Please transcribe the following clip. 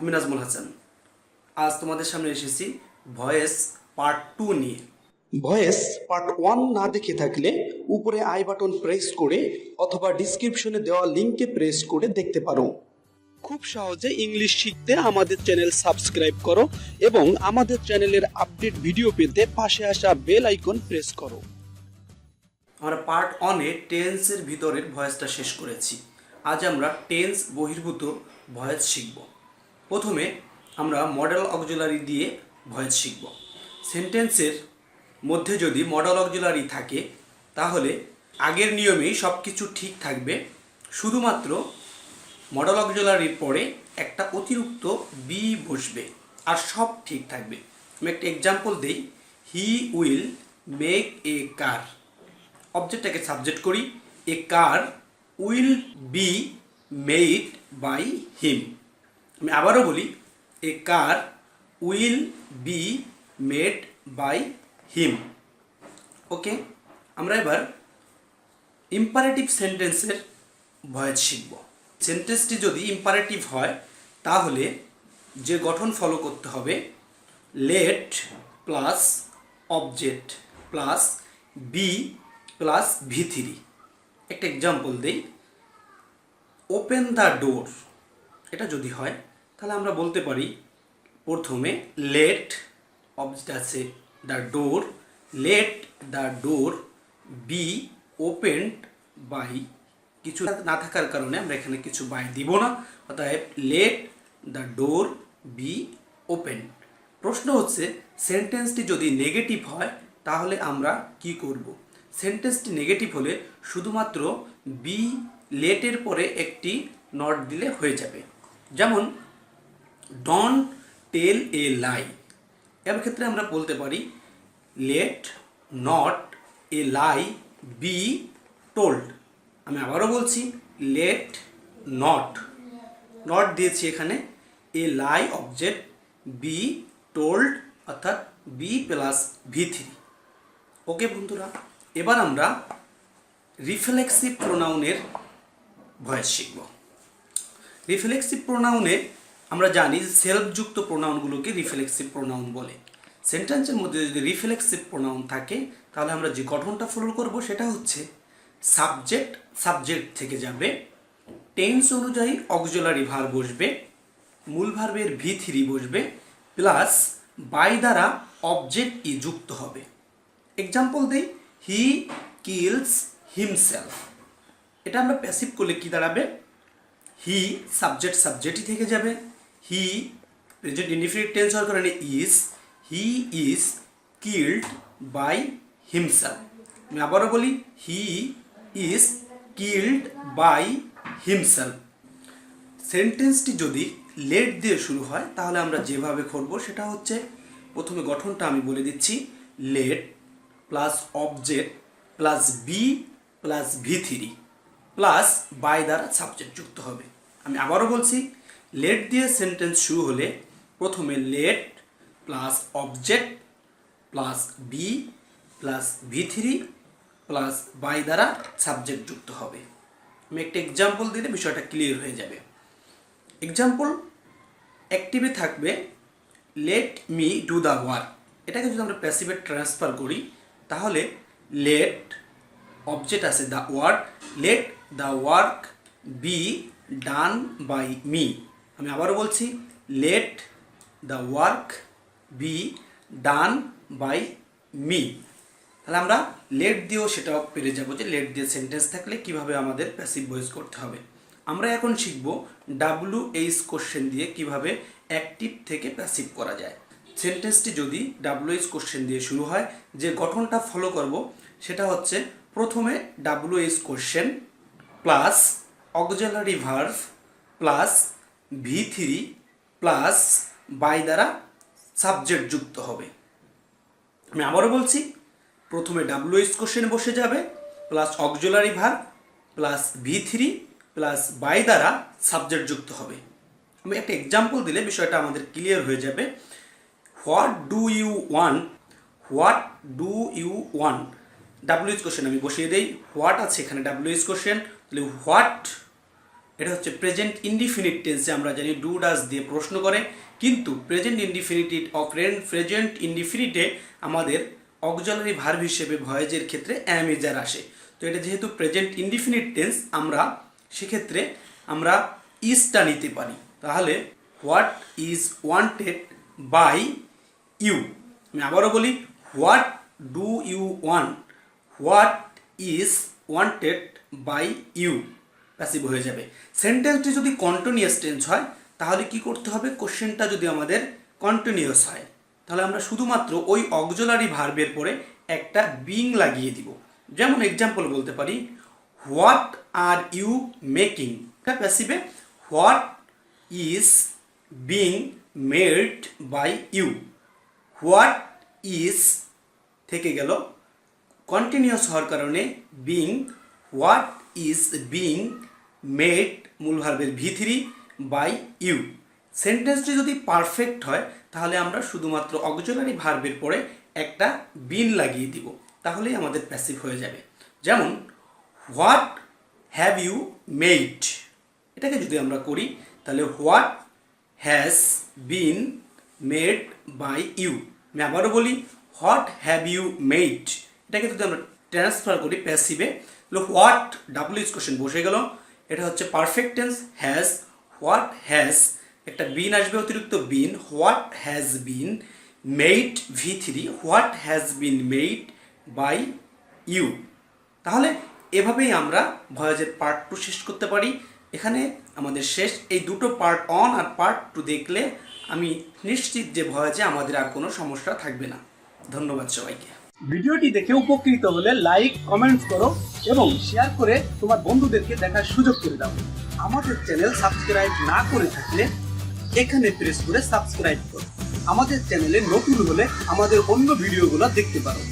আমি নাজমুল হাসান। আজ তোমাদের সামনে এসেছি ভয়েস পার্ট 2 নিয়ে। ভয়েস পার্ট 1 না দেখে থাকলে উপরে আই বাটন প্রেস করে অথবা ডিসক্রিপশনে দেওয়া লিংকে প্রেস করে দেখতে পারো। খুব সহজে ইংলিশ শিখতে আমাদের চ্যানেল সাবস্ক্রাইব করো এবং আমাদের চ্যানেলের আপডেট ভিডিও পেতে পাশে আসা বেল আইকন প্রেস করো। আমরা পার্ট 1-এ টেন্সের ভিতরের ভয়েসটা শেষ করেছি। আজ আমরা টেন্স বহির্ভূত ভয়েস শিখব। প্রথমে আমরা মডেল অক্সিলারি দিয়ে ভয়েস শিখব। সেন্টেন্সের মধ্যে যদি মডেল অক্সিলারি থাকে তাহলে আগের নিয়মেই সব কিছু ঠিক থাকবে, শুধুমাত্র মডেল অক্সিলারির পরে একটা অতিরিক্ত বি বসবে, আর সব ঠিক থাকবে। আমি একটা এক্সাম্পল দিই। He will make a car. অবজেক্টটাকে সাবজেক্ট করি। A car will be made by him. আমি আবারও বলি, a car will be made by him. Okay, আমরা এবার ইম্পারেটিভ সেন্টেন্সের ভয়েস শিখব। সেন্টেন্সটি যদি ইম্পারেটিভ হয় তাহলে যে গঠন ফলো করতে হবে, let plus object plus be plus V3। একটা এক্সাম্পল দেই। ওপেন দ্য ডোর, এটা যদি হয় তাহলে আমরা বলতে পারি প্রথমে লেট, অবজেক্ট আছে the door, let the door be opened by, কিছু না থাকার কারণে আমরা এখানে কিছু বাই দিব না, অতএব late the door be open. প্রশ্ন হচ্ছে সেন্টেন্সটি যদি নেগেটিভ হয় তাহলে আমরা কি করব? সেন্টেন্সটি নেগেটিভ হলে শুধুমাত্র বি লেটের পরে একটি নট দিলে হয়ে যাবে। যেমন ডোন্ট টেল এ লাই, এর ক্ষেত্রে আমরা বলতে পারি let not a lie be told. আমি আবারও বলছি, লেট নট দিয়েছি এখানে, এ লাই অবজেক্ট বি টোল্ড, অর্থাৎ বি প্লাস V3। ওকে বন্ধুরা, এবার আমরা রিফ্লেক্সিভ প্রোনাউনের ভয়েস শিখব। রিফ্লেক্সিভ প্রোনাউনে আমরা জানি সেলফযুক্ত প্রোনাউনগুলোকে রিফ্লেক্সিভ প্রোনাউন বলে। সেন্টেন্সের মধ্যে যদি রিফ্লেক্সিভ প্রোনাউন থাকে তাহলে আমরা যে গঠনটা ফলো করব সেটা হচ্ছে সাবজেক্ট থেকে যাবে, টেন্স অনুযায়ী অক্সিলারি ভার্ব বসবে, মূল ভার্বের V3 বসবে, প্লাস বাই দ্বারা অবজেক্ট ই যুক্ত হবে। এক্সাম্পল দেই, হি কিলস হিমসেলফ। এটা আমরা প্যাসিভ করলে কি দাঁড়াবে? হি সাবজেক্টই থেকে যাবে। হি প্রেজেন্ট ইনডিফিনিট টেন্স হওয়ার কারণে is, he is killed by himself. আমি আবারও বলি, he is killed by himself. সেন্টেন্সটি যদি লেট দিয়ে শুরু হয় তাহলে আমরা যেভাবে করব সেটা হচ্ছে, প্রথমে গঠনটা আমি বলে দিচ্ছি, let plus object plus be plus V3 plus by দ্বারা সাবজেক্ট যুক্ত হবে। আমি আবারও বলছি, লেট দিয়ে সেন্টেন্স শুরু হলে প্রথমে let plus object plus be plus V3 plus by দ্বারা সাবজেক্ট যুক্ত হবে। আমি একটা এক্সাম্পল দিলে বিষয়টা ক্লিয়ার হয়ে যাবে। এক্সাম্পল অ্যাক্টিভে থাকবে let me do the work. এটাকে যদি আমরা প্যাসিভে ট্রান্সফার করি তাহলে লেট অবজেক্ট আছে the work, let the work be done by me. আমি আবারও বলছি, let the work be done by me. তাহলে আমরা লেট দিয়েও সেটাও পেরে যাব যে লেট দিয়ে সেন্টেন্স থাকলে কিভাবে আমাদের প্যাসিভ ভয়েস করতে হবে। আমরা এখন শিখব WH কোশ্চেন দিয়ে কিভাবে অ্যাক্টিভ থেকে প্যাসিভ করা যায়। সেন্টেন্সটি যদি WH কোশ্চেন দিয়ে শুরু হয়, যে গঠনটা ফলো করব সেটা হচ্ছে প্রথমে WH question plus auxiliary verb plus V3 plus by দ্বারা সাবজেক্ট যুক্ত হবে। আমি আবারও বলছি, প্রথমে WH কোশ্চেন বসে যাবে plus auxiliary verb plus V3 plus by দ্বারা সাবজেক্ট যুক্ত হবে। আমি একটা এক্সাম্পল দিলে বিষয়টা আমাদের ক্লিয়ার হয়ে যাবে। What do you want, WH question আমি বসিয়ে দেই, হোয়াট আছে এখানে WH কোশ্চেন, তাহলে হোয়াট এটা হচ্ছে প্রেজেন্ট ইনডিফিনিট টেন্সে আমরা জানি ডু ডাজ দিয়ে প্রশ্ন করে, কিন্তু প্রেজেন্ট ইনডিফিনিটিভ প্রেজেন্ট ইনডিফিনিটে আমাদের অক্সিলারি ভার্ব হিসেবে ভয়েজের ক্ষেত্রে অ্যাম ইজ আর আসে। তো এটা যেহেতু প্রেজেন্ট ইনডিফিনিট টেন্স, আমরা সেক্ষেত্রে আমরা ইজটা নিতে পারি। তাহলে what is wanted by you, আমি আবারও বলি what do you want, what is wanted by you passive হয়ে যাবে। সেন্টেন্সটি যদি কন্টিনিউয়াস টেন্স হয় তাহলে কি করতে হবে, কোশ্চেনটা যদি আমাদের কন্টিনিউয়াস হয় তাহলে আমরা শুধুমাত্র ওই অক্সিলারি ভার্বের পরে একটা বিং লাগিয়ে দিব। যেমন এক্সাম্পল বলতে পারি হোয়াট আর ইউ মেকিং, এটা প্যাসিভে what is being made by you, what is থেকে গেল কন্টিনিউয়াস হওয়ার কারণে being, what is being made মূল ভার্বের V3 বাই ইউ। সেন্টেন্সটি যদি পারফেক্ট হয় তাহলে আমরা শুধুমাত্র অক্সিলারি ভার্বের পরে একটা বিন লাগিয়ে দিব, তাহলেই আমাদের প্যাসিভ হয়ে যাবে। যেমন হোয়াট হ্যাভ ইউ মেড, এটাকে যদি আমরা করি তাহলে what has been made by you. আমি আবারও বলি হোয়াট হ্যাভ ইউ মেড, এটাকে যদি আমরা ট্রান্সফার করি প্যাসিভে, হোয়াট ডাব্লিউ কোশ্চেন বসে গেল, এটা হচ্ছে perfect tense has, what has একটা বিন আসবে অতিরিক্ত been, what has been made V3, what has been made by you. তাহলে এভাবেই আমরা ভয়েজের পার্ট 2 শেষ করতে পারি। এখানে আমাদের শেষ, এই দুটো পার্ট 1 আর পার্ট 2 দেখলে আমি নিশ্চিত যে ভয়েজে আমাদের আর কোনো সমস্যা থাকবে না। ধন্যবাদ সবাইকে। ভিডিওটি দেখে উপকৃত হলে লাইক কমেন্টস করো এবং শেয়ার করে তোমার বন্ধুদেরকে দেখার সুযোগ করে দাও। আমাদের চ্যানেল সাবস্ক্রাইব না করে থাকলে এখানে প্রেস করে সাবস্ক্রাইব করো। আমাদের চ্যানেলে নতুন হলে আমাদের অন্য ভিডিওগুলো দেখতে পারো।